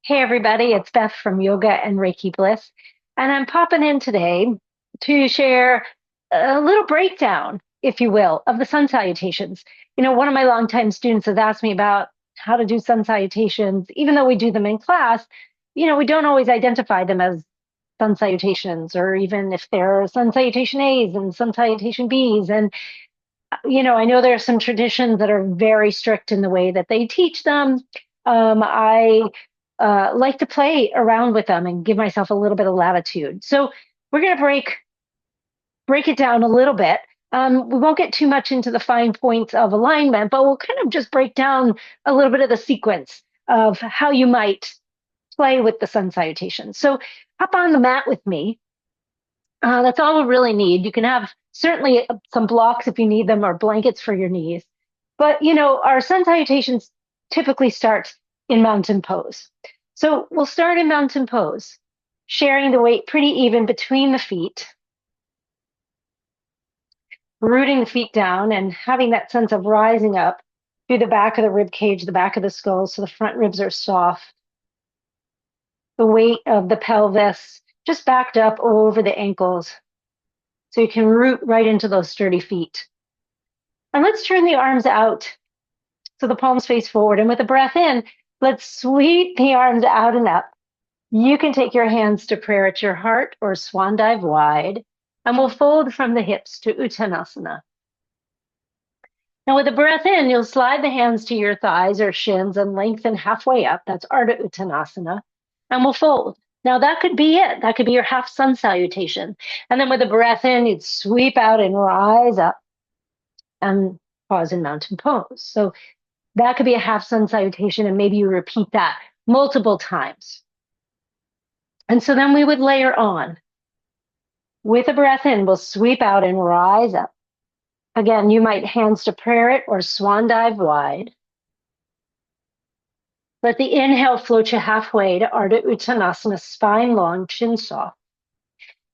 Hey everybody, it's Beth from Yoga and Reiki Bliss, and I'm popping in today to share a little breakdown, if you will, of the sun salutations. One of my longtime students has asked me about how to do sun salutations, even though we do them in class. We don't always identify them as sun salutations, or even if they're sun salutation A's and sun salutation B's. And I know there are some traditions that are very strict in the way that they teach them. I like to play around with them and give myself a little bit of latitude. So we're going to break it down a little bit. We won't get too much into the fine points of alignment, but we'll kind of just break down a little bit of the sequence of how you might play with the sun salutation. So hop on the mat with me. That's all we really need. You can have certainly some blocks if you need them or blankets for your knees. But, our sun salutations typically start in mountain pose. So we'll start in mountain pose, sharing the weight pretty even between the feet, rooting the feet down and having that sense of rising up through the back of the rib cage, the back of the skull, so the front ribs are soft. The weight of the pelvis just backed up over the ankles so you can root right into those sturdy feet. And let's turn the arms out so the palms face forward. And with a breath in, let's sweep the arms out and up. You can take your hands to prayer at your heart or swan dive wide, and we'll fold from the hips to Uttanasana. Now with a breath in, you'll slide the hands to your thighs or shins and lengthen halfway up. That's Ardha Uttanasana, and we'll fold. Now that could be it. That could be your half sun salutation. And then with a breath in, you'd sweep out and rise up and pause in mountain pose. So that could be a half sun salutation, and maybe you repeat that multiple times. And so then we would layer on. With a breath in, we'll sweep out and rise up. Again, you might hands to prayer it or swan dive wide. Let the inhale float you halfway to Ardha Uttanasana, spine long, chin soft.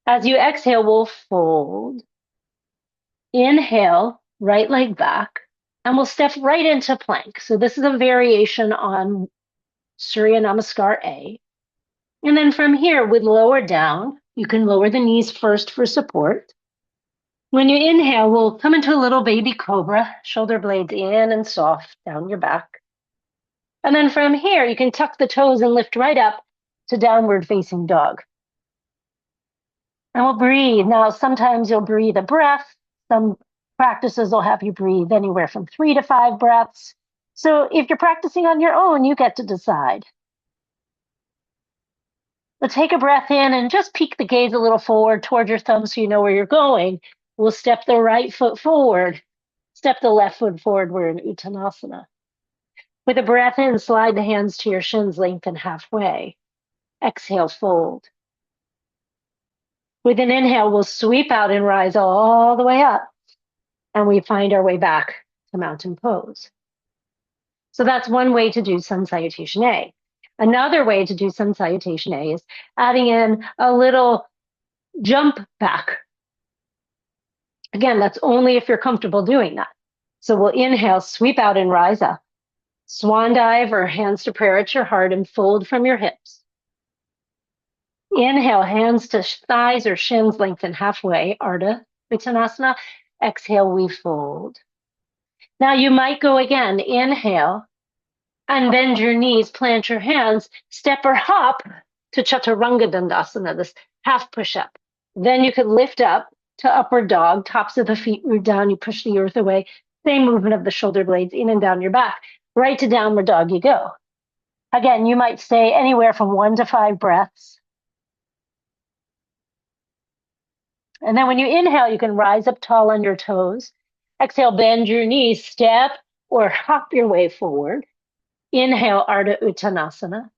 As you exhale, we'll fold. Inhale, right leg back, and we'll step right into plank. So this is a variation on Surya Namaskar A. And then from here, with lower down, you can lower the knees first for support. When you inhale, we'll come into a little baby cobra, shoulder blades in and soft down your back. And then from here, you can tuck the toes and lift right up to downward facing dog. And we'll breathe. Now, sometimes you'll breathe a breath. Some practices will have you breathe anywhere from 3 to 5 breaths. So if you're practicing on your own, you get to decide. But take a breath in and just peek the gaze a little forward toward your thumb so you know where you're going. We'll step the right foot forward, step the left foot forward. We're in Uttanasana. With a breath in, slide the hands to your shins, lengthen halfway. Exhale, fold. With an inhale, we'll sweep out and rise all the way up. And we find our way back to mountain pose. So that's one way to do sun salutation A. Another way to do sun salutation A is adding in a little jump back. Again, that's only if you're comfortable doing that. So we'll inhale, sweep out and rise up. Swan dive or hands to prayer at your heart and fold from your hips. Inhale, hands to thighs or shins, lengthen halfway, Ardha Uttanasana. Exhale, we fold. Now you might go again, inhale, and bend your knees, plant your hands, step or hop to Chaturanga Dandasana, this half push-up. Then you could lift up to upward dog, tops of the feet root down, you push the earth away. Same movement of the shoulder blades in and down your back. Right to downward dog you go. Again, you might stay anywhere from 1 to 5 breaths. And then when you inhale, you can rise up tall on your toes. Exhale, bend your knees, step or hop your way forward. Inhale, Ardha Uttanasana.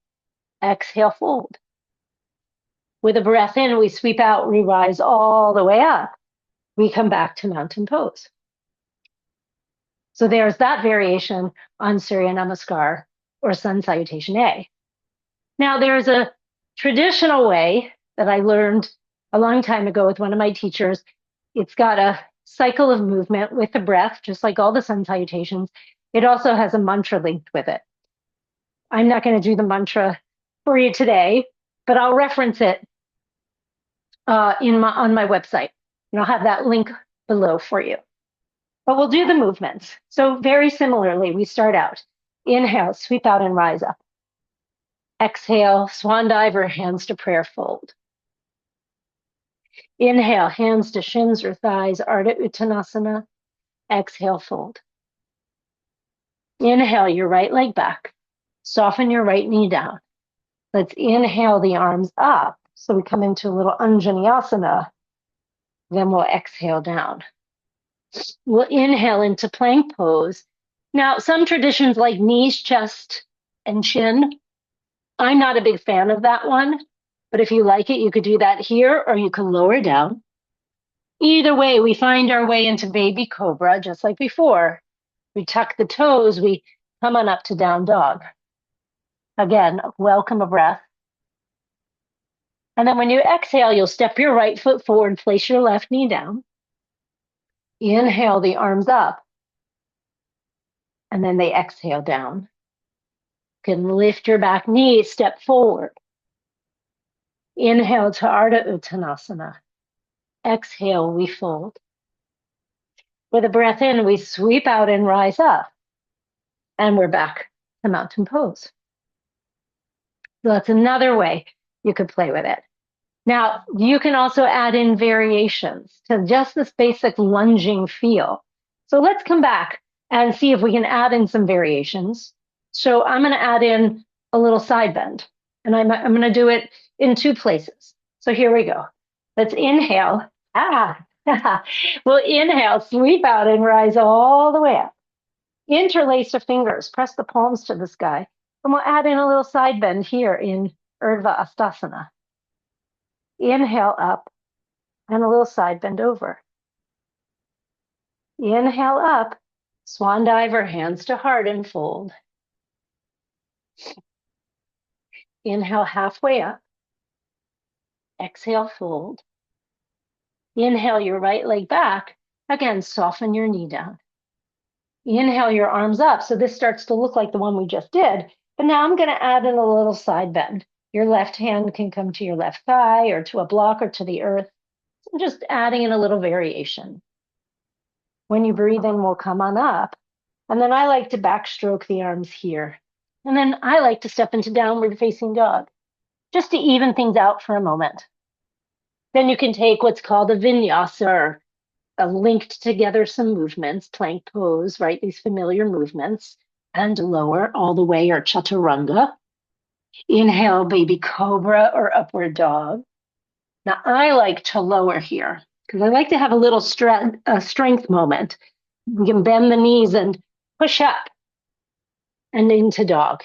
Exhale, fold. With a breath in, we sweep out, we rise all the way up. We come back to mountain pose. So there's that variation on Surya Namaskar or sun salutation A. Now there's a traditional way that I learned a long time ago with one of my teachers. It's got a cycle of movement with the breath, just like all the sun salutations. It also has a mantra linked with it. I'm not going to do the mantra for you today, but I'll reference it on my website, and I'll have that link below for you. But we'll do the movements. So very similarly, we start out. Inhale, sweep out and rise up. Exhale, swan dive or hands to prayer fold. Inhale, hands to shins or thighs, Ardha Uttanasana. Exhale, fold. Inhale your right leg back. Soften your right knee down. Let's inhale the arms up. So we come into a little Anjaneyasana. Then we'll exhale down. We'll inhale into plank pose. Now, some traditions like knees, chest, and chin. I'm not a big fan of that one, but if you like it, you could do that here or you can lower down. Either way, we find our way into baby cobra, just like before. We tuck the toes, we come on up to down dog. Again, welcome a breath. And then when you exhale, you'll step your right foot forward, place your left knee down. Inhale the arms up. And then they exhale down. You can lift your back knee, step forward. Inhale to Ardha Uttanasana. Exhale, we fold. With a breath in, we sweep out and rise up. And we're back to mountain pose. So that's another way you could play with it. Now, you can also add in variations to just this basic lunging feel. So let's come back and see if we can add in some variations. So I'm going to add in a little side bend, and I'm going to do it in two places. So here we go. Let's inhale. We'll inhale, sweep out and rise all the way up. Interlace the fingers, press the palms to the sky, and we'll add in a little side bend here in Urdhva Hastasana. Inhale up and a little side bend over. Inhale up, swan dive or hands to heart and fold. Inhale halfway up. Exhale, fold. Inhale your right leg back. Again, soften your knee down. Inhale your arms up. So this starts to look like the one we just did. But now I'm going to add in a little side bend. Your left hand can come to your left thigh or to a block or to the earth. So I'm just adding in a little variation. When you breathe in, we'll come on up. And then I like to backstroke the arms here. And then I like to step into downward facing dog, just to even things out for a moment. Then you can take what's called a vinyasa, or linked together some movements, plank pose, right? These familiar movements, and lower all the way, or chaturanga. Inhale, baby cobra or upward dog. Now I like to lower here because I like to have a little strength moment. We can bend the knees and push up and into dog.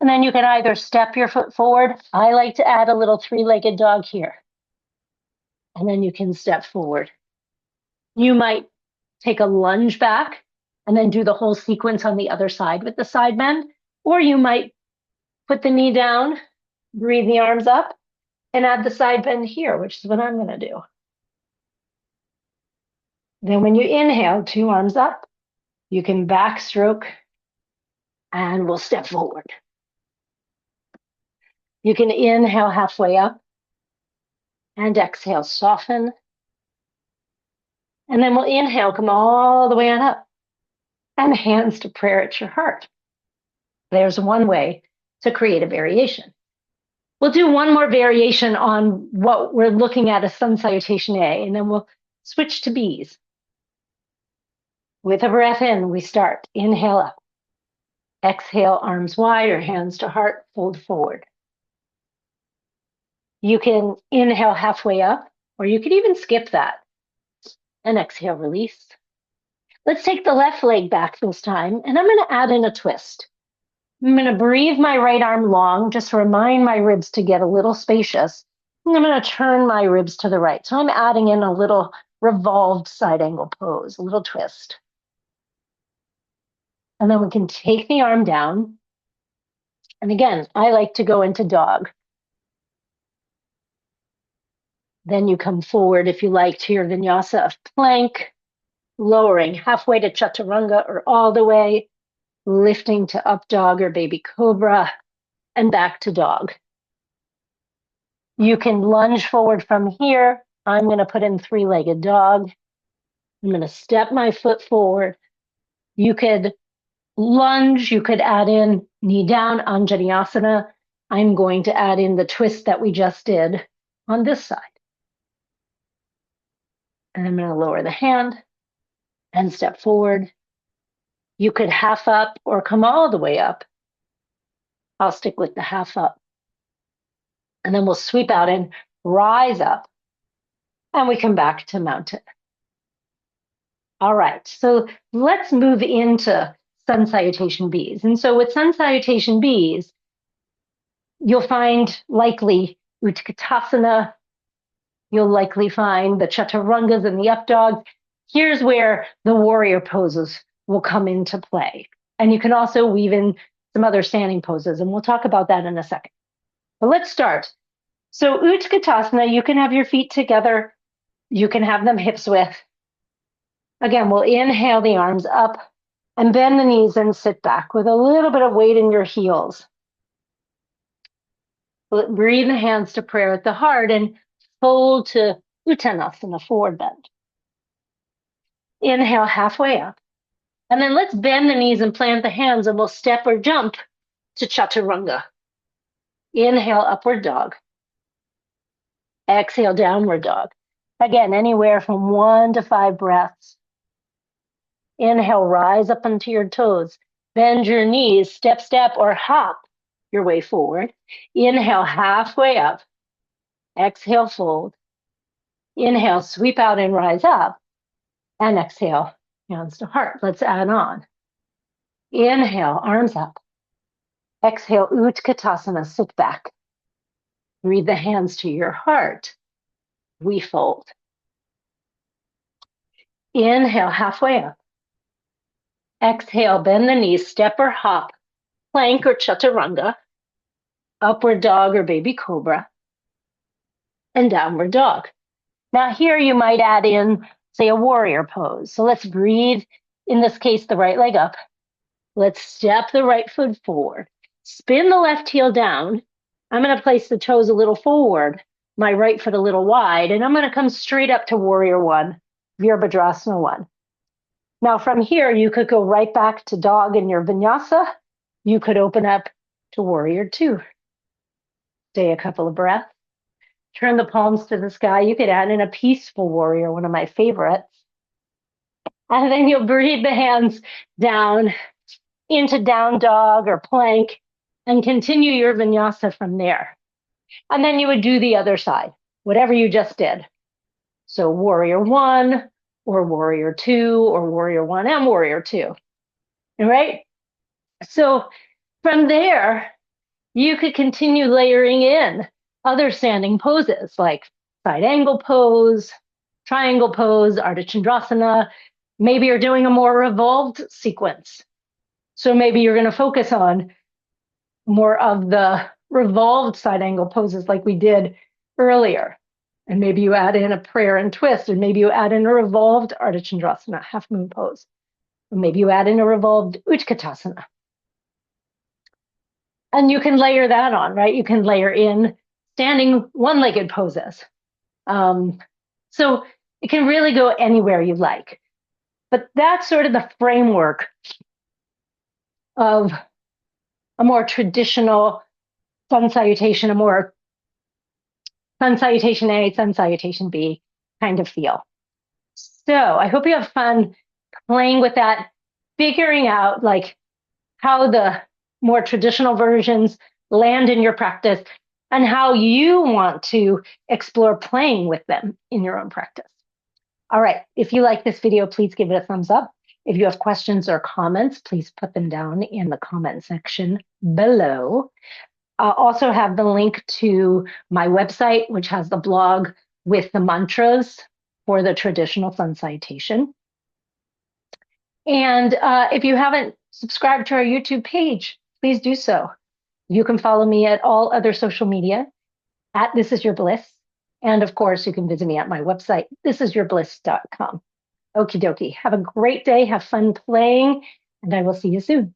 And then you can either step your foot forward. I like to add a little three-legged dog here. And then you can step forward. You might take a lunge back and then do the whole sequence on the other side with the side bend. Or you might put the knee down, breathe the arms up, and add the side bend here, which is what I'm going to do. Then when you inhale, two arms up, you can backstroke and we'll step forward. You can inhale halfway up and exhale, soften. And then we'll inhale, come all the way on up and hands to prayer at your heart. There's one way to create a variation. We'll do one more variation on what we're looking at as sun salutation A, and then we'll switch to B's. With a breath in, we start. Inhale up. Exhale, arms wide or hands to heart, fold forward. You can inhale halfway up, or you could even skip that. And exhale, release. Let's take the left leg back this time, and I'm going to add in a twist. I'm going to breathe my right arm long, just to remind my ribs to get a little spacious. And I'm going to turn my ribs to the right. So I'm adding in a little revolved side angle pose, a little twist. And then we can take the arm down. And again, I like to go into dog. Then you come forward, if you like, to your vinyasa of plank, lowering halfway to chaturanga or all the way, lifting to up dog or baby cobra, and back to dog. You can lunge forward from here. I'm going to put in three-legged dog. I'm going to step my foot forward. You could lunge. You could add in knee down, Anjaneyasana. I'm going to add in the twist that we just did on this side. And I'm going to lower the hand and step forward. You could half up or come all the way up. I'll stick with the half up. And then we'll sweep out and rise up. And we come back to mountain. All right, so let's move into sun salutation Bs. And so with sun salutation Bs, you'll find likely Utkatasana. You'll likely find the Chaturangas and the up dogs. Here's where the warrior poses will come into play. And you can also weave in some other standing poses, and we'll talk about that in a second. But let's start. So Utkatasana, you can have your feet together. You can have them hips width. Again, we'll inhale the arms up and bend the knees and sit back with a little bit of weight in your heels. Breathe the hands to prayer at the heart and fold to Uttanasana, forward bend. Inhale halfway up. And then let's bend the knees and plant the hands, and we'll step or jump to Chaturanga. Inhale, upward dog. Exhale, downward dog. Again, anywhere from 1 to 5 breaths. Inhale, rise up onto your toes. Bend your knees, step, step, or hop your way forward. Inhale, halfway up. Exhale, fold. Inhale, sweep out and rise up. And exhale, hands to heart. Let's add on. Inhale, arms up. Exhale, Utkatasana, sit back. Breathe the hands to your heart. We fold. Inhale, halfway up. Exhale, bend the knees, step or hop, plank or chaturanga, upward dog or baby cobra, and downward dog. Now here you might add in, say, a warrior pose. So let's breathe, in this case, the right leg up. Let's step the right foot forward. Spin the left heel down. I'm going to place the toes a little forward, my right foot a little wide, and I'm going to come straight up to warrior one, Virabhadrasana one. Now from here, you could go right back to dog in your vinyasa. You could open up to warrior two. Stay a couple of breaths. Turn the palms to the sky. You could add in a peaceful warrior, one of my favorites. And then you'll breathe the hands down into down dog or plank and continue your vinyasa from there. And then you would do the other side, whatever you just did. So warrior one, or warrior two, or warrior one and warrior two, all right? So from there, you could continue layering in other standing poses like side angle pose, triangle pose, Ardha Chandrasana. Maybe you're doing a more revolved sequence. So maybe you're going to focus on more of the revolved side angle poses like we did earlier. And maybe you add in a prayer and twist, and maybe you add in a revolved Ardha Chandrasana, half moon pose. Or maybe you add in a revolved Utkatasana. And you can layer that on, right? You can layer in standing one-legged poses. So it can really go anywhere you like. But that's sort of the framework of a more traditional sun salutation, a more sun salutation A, sun salutation B kind of feel. So I hope you have fun playing with that, figuring out like how the more traditional versions land in your practice and how you want to explore playing with them in your own practice. All right, if you like this video, please give it a thumbs up. If you have questions or comments, please put them down in the comment section below. I'll also have the link to my website, which has the blog with the mantras for the traditional sun salutation. And if you haven't subscribed to our YouTube page, please do so. You can follow me at all other social media at This Is Your Bliss. And of course, you can visit me at my website, thisisyourbliss.com. Okie dokie. Have a great day. Have fun playing, and I will see you soon.